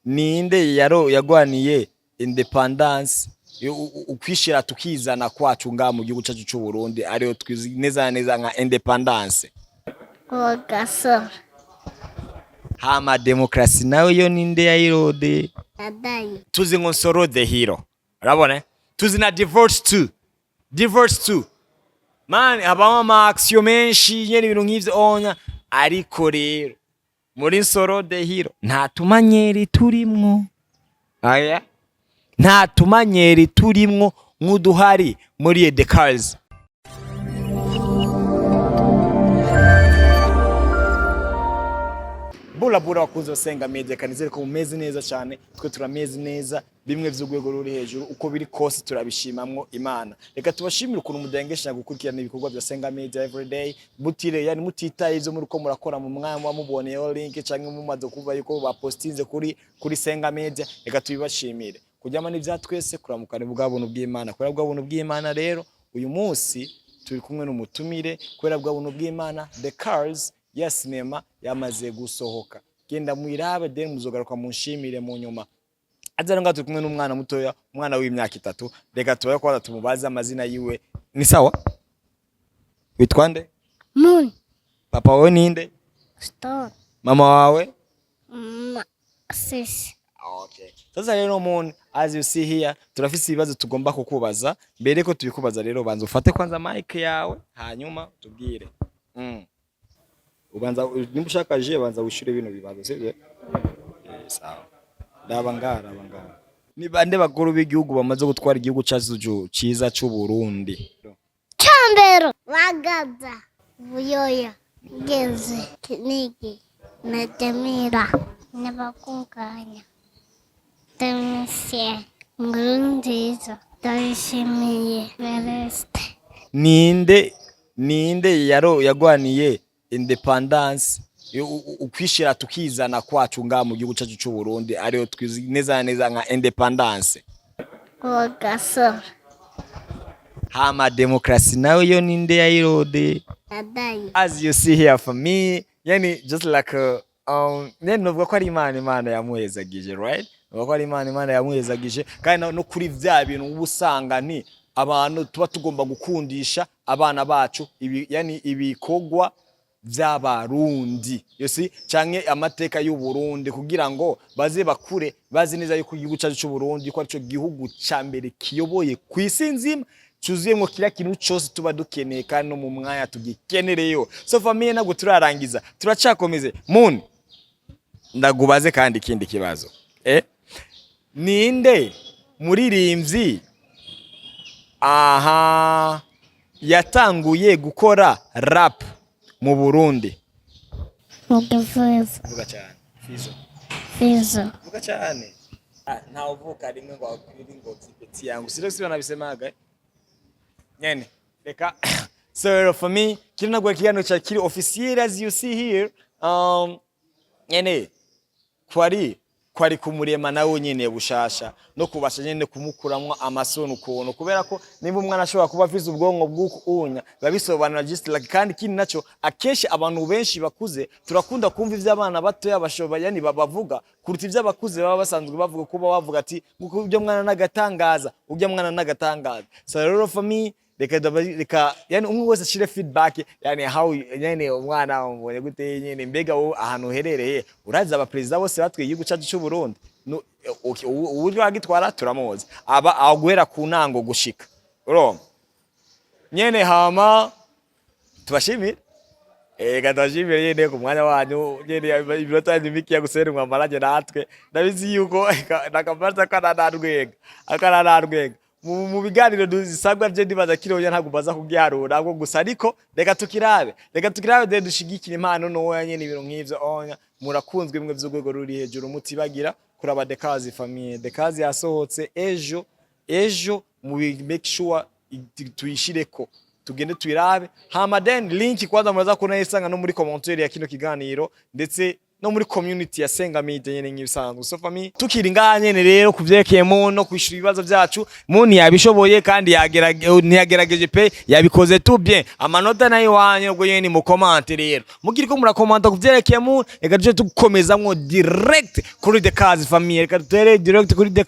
ninde yagwaniye independence ukwishira tukizana kwacu nga mu gihugu cyacu cy'u Burundi ariyo twizi neza nka independence Gasore. Hama demokrasi nawe yo ninde yayirode Adayi. tuzi ngo Nsoro the hero urabona tuzi na divorce too man habaho ama action menshi nyene ibintu nk'ivyo onya ariko rero muri Nsoro the hero nta tumanyeri turimwo aya nta tumanyeri turimwo nk'uduhari muri The Cars. Bula wakuze Sengaa media kanizere ko mumeze neza cyane twe turameze neza bimwe vy'ugwego ruri hejuru uko biri kose turabishimamwo Imana. Reka tubashimire ukuntu mudengesha gukurikirana ibikorwa bya Sengaa media every day butire yani mutitaye ivyo muri ko murakora mu mwanya wa muboneye link canke mumaze kuva yuko bapostinze kuri Sengaa media. Reka tubibashimire kujyama n'ivya twese kuramukana bw'abuntu bw'Imana kwera bw'abuntu bw'Imana. Rero uyu munsi turi kumwe n'umutumire kwera bw'abuntu bw'Imana. The Cars ya sinema yamaze gusohoka genda mwirabe den muzogaruka munshimire mu nyuma. Azana ngato turi kumwe n'umwana mutoya umwana w'imyaka 3. Reka tubaye kwa tumubaza amazina yiwe ni sawa witwa nde? Moon. Papa wawe ninde? Stone. Mama wawe? Sis. Okay. Sasa rero Moon, as you see here turafise ibibazo tugomba kukubaza. Mbere ko tubikubaza rero banza ufate kwanza mic yawe hanyuma tubwire. Ubanza nimba ushaka je banza wishure bino bibazo sivyo? Sawa. Ndabangara. Ni bande bakuru b'igihugu bamaze gutwara igihugu cyacu ciza cy'u Burundi? Chambero. Wagaza. Buyoya. Genze. Kinigi. Na Jamira. Nabakunganya. Demisye. Ngurunziza. Darishimiye. Vereste. Ninde yagwaniye independence ukwishira tukizana kwacu nga mu gihugu cyacu cy'u Burundi ariyo twizi neza nka independence Gasore. Hama demokrasi nawe yo ninde yayirode Adayi. As you see here for me yani just like novuga ko ari Imana yamuhezagije, right? Novuga ko ari Imana yamuhezagije kandi no kuri vya bintu ubusanga nti abantu tuba tugomba gukundisha abana bacu yani ibikogwa vy'abarundi yosi canke amateka y'u Burundi kugira ngo baze bakure bazi neza yuko igihugu cyacu cy'u Burundi ko arico gihugu ca mbere kiyoboye kwisi nzima cuzuyemwo kira kintu cyose tuba dukeneye kandi no mu mwanya tugikenereyo. So famille nago turarangiza turacakomeze. Moon, ndagubaze kandi ikindi kibazo ninde muririmbyi yatanguye gukora rap mu Burundi? Vuga cyane. Fizo. Vuga cyane. Nta uvuka rimwe ngo akwiri ngo zipeti yangu siro nabisemaga nyene reka. So for me kino gwa kiyano cha kiri officiel as you see here nyene kwari kumurema nawe nyene bushasha no kubasha nyene kumukuramwa amasono ukuntu kubera ko nimba umwana ashobora kuba afize ubwonko bw'ukunya babisobanura just like kandi kindi naco akeshi abantu benshi bakuze turakunda kumva ivy'abana bato yabashoba yani babavuga kuruta ivy'abakuze baba basanzwe bavuga kuba bavuga ati nguko ibyo mwana nagatangaza ujya mwana nagatangaza. So rero for me reka yani umwe wese ashire feedback yani how yani umwana mbonye gute nyene mbega wo ahantu herereye uraza aba president bose batwe igihugu cyacu cy'u Burundi uburyo agitwara turamuzi aba aguhera ku nango gushika uro nyene hama tubashimire gatashimire nyene ku mwanya wanyu nyene ibirota n'imiki yagusere mu amarage natwe ndabizi yuko nakabarza akanarwega mu biganiro dusabwa je ndibaza kiroya ntago baza kugiharura ahubwo gusa ariko reka tukirabe de dushigikira impano no nyene ibintu nk'ivyo onya murakunzwe mwe vy'ugwego ruri hejuru mutibagira kuraba The Cars famille. The Cars yasohotse ejo mu make sure tuyishireko tugende tuyirabe hama then link kwanza muraza kuna isanga no muri commentaire ya kino kiganiro ndetse no muri community ya Sengaa Media nyene nk'ibisanzwe. So family tukiri ngaha nyene rero kuvyerekeye mu no kwishura ibibazo byacu muntu yabishoboye kandi yagerageje pe yabikoze tout bien. Amanota nayo wanye ubwo nyene mu comment rero mugiri ko murakomanta kuvyerekeye mu reka tuje tukomezamwo direct kuri The Cars family, reka tutere direct kuri The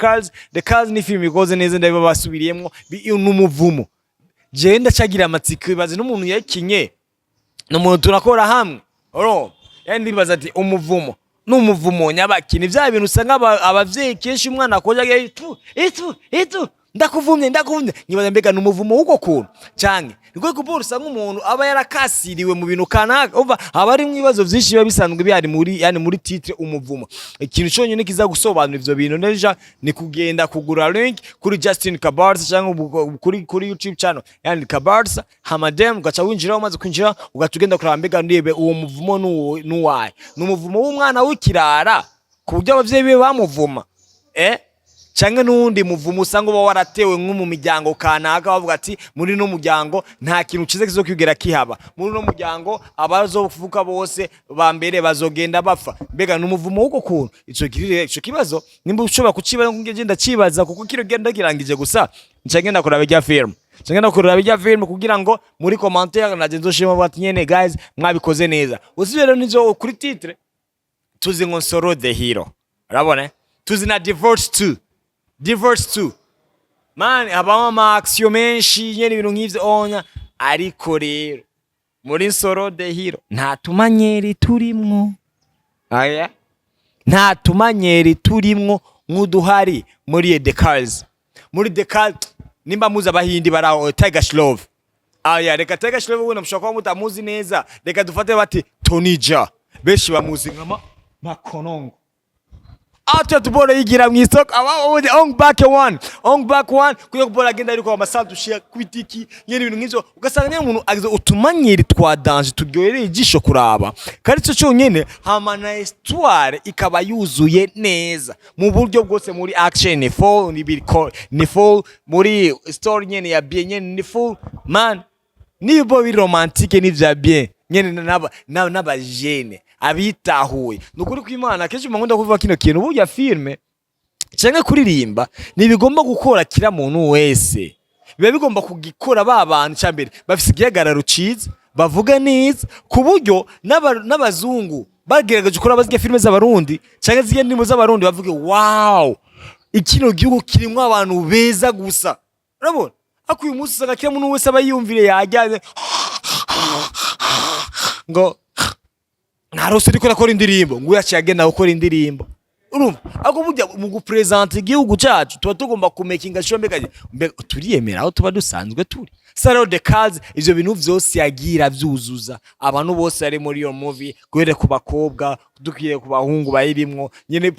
Cars ni film ikoze neza ndabiba basubiriyemwo n'umuvumo. Je ndacagira amatsiko ibaze n'umuntu yakinye n'umuntu turakora hamwe oro yani bibaza ati umuvumo n'umuvumo nyabakini vya bintu usanga abavyeyi kenshi umwana akojaga itu ndakuvumye nyibaza mbega n'umuvumo uko kuntu canke niko kubura usanga umuntu aba yarakasiriwe mu bintu kanaka umva aba ari mwibazo vyinshi biba bisanzwe bihari muri titre umuvumo. Ikintu cyonyine kiza gusobanura ivyo bintu neja ni kugenda kugura link kuri Justin Kabarsa cyangwa kuri YouTube channel yani Kabarsa hamadem ugaca winjira umaze kwinjira ugatugenda kuraba mbega ndibe uwo muvumo n'uwaye n'umuvumo w'umwana w'ikirara ku buryo abavyeyi be bamuvuma canke nundi muvumo usanga uba waratewe nko mu miryango kanaka bavuga ati muri no muryango nta kintu cize kizokwigera kihaba muri no muryango abazovuka bose bambere bazogenda bapfa mbega n'umuvumo uko kuntu ico kibazo nimba ushobora kucibaza ngenda cibaza kuko kiro genda kirangije gusa ncagenda kuraba bijya film kugira ngo muri commentaire naje nzoshima bati nyene guys mwabikoze neza usibye rero nizo kuri titre tuzi ngo Nsoro the hero urabona tuzi na Divorce 2 man abama ma action menshi nyene ibintu nk'ivyo onya ariko rero muri Nsoro the hero nta tumanyeri turimwo nta tumanyeri turimwo nk'uduhari muri The Cars nimba muza abahindi bara Tiger Shroff reka Tiger Shroff ubona mushaka mutamuzi neza reka dufate bati Tonija beshi bamuzi nkama makonongo ata tubora yigira mu isoko on back one kuyo kubora agenda ariko amasantu shia kwitiki nyene ibintu nk'ivyo ugasanga nyene umuntu agize utumanyeri twa danger turyohereye ijisho kuraba kandi cyo cyonyene hamana histoire ikaba yuzuye neza mu buryo bwose muri action ni full muri story nyene ya bien nyene ni full man nibo bi romantique ni vya bien nyene n'abajene abitahuye nukuri kw'Imana kenshi mangunda kuvuga kino kintu burya filme cyangwa kuririmba nibigomba gukora kira muntu wese biba bigomba kugikora babantu cyambere bafise igihagararo ciza bavuga neza ku buryo n'abazungu bagerageje gukora bazige filme z'abarundi cyangwa zige ndimo z'abarundi bavuge wow ikino gihugu kirimo abantu beza gusa urabona akuye umunsi usanga kira muntu wese abayumvire yajyanye ngo narose riko nakora indirimbo ngo yacagenda gukora indirimbo urumva ako burya mu gupresenter igihugu cyacu tuba tugomba kumekinga shombekaje turiyemera aho tuba dusanzwe turi Saro The Cars ivyo bintu vyose yagira vyuzuza abantu bose ari muri iyo movie guhere ku bakobwa dukiye ku bahungu bayirimwo nyene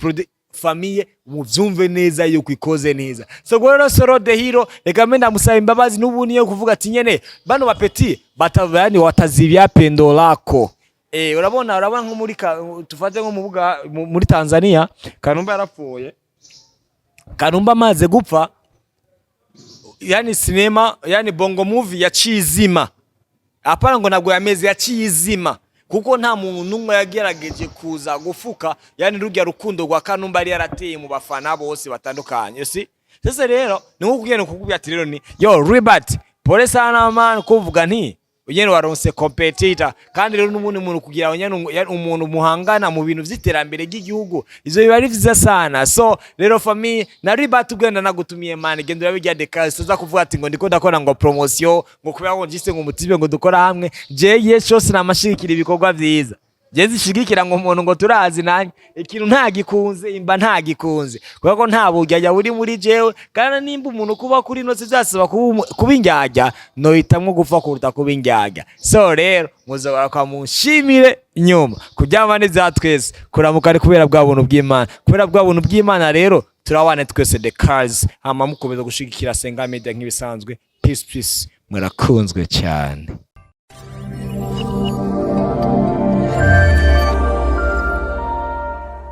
famille muvyumve neza yuko ikoze neza so gwero Saro the hero reka menda musaba imbabazi n'ubuni yo kuvuga ati nyene bano bapeti batavani watazibya pendo lako urabona nko muri tufate nko muri Tanzania Kanumba yarapfuye Kanumba amaze gupfa yani cinema yani bongo movie yacizima apana ngo nabwo yameze yacizima kuko nta muntu numwe yagerageje kuza gufuka yani rujya rukundo rwa Kanumba ari yarateye mu bafana bose batandukanye si sese rero ni nko kugenda kukubya ati rero ni yo Robert pole sana man kuvuga nti ugene waronse competitor kandi rero n'umuntu muntu kugira umuntu muhangana mu bintu vy'iterambere ry'igihugu izo biba ari vyiza sana so rero famille nari batugenda nagutumiye man gendo yabijya The Cars tuza kuvuga ati ngo ndiko ndakora ngo promotion ngo kubera ngo njise ngo mutibe ngo dukora hamwe je cyose namashirikira ibikorwa vyiza Jezi shigikira ngo umuntu ngo turazi nanye ikintu ntagikunze imba ntagikunze kuko nta bujya buri muri jewe kandi nimba umuntu kuba kuri no byasaba kubinjyajya no hitamwe gupfa kuruta kubinjyajya so rero muzobara kwa munshimire nyuma kujyama neza twese kuramuka ari kubera bwa buntu bw'Imana rero turawane twese The Cars hama mukomeza gushigikira Sengaa Media nk'ibisanzwe peace murakunzwe cyane.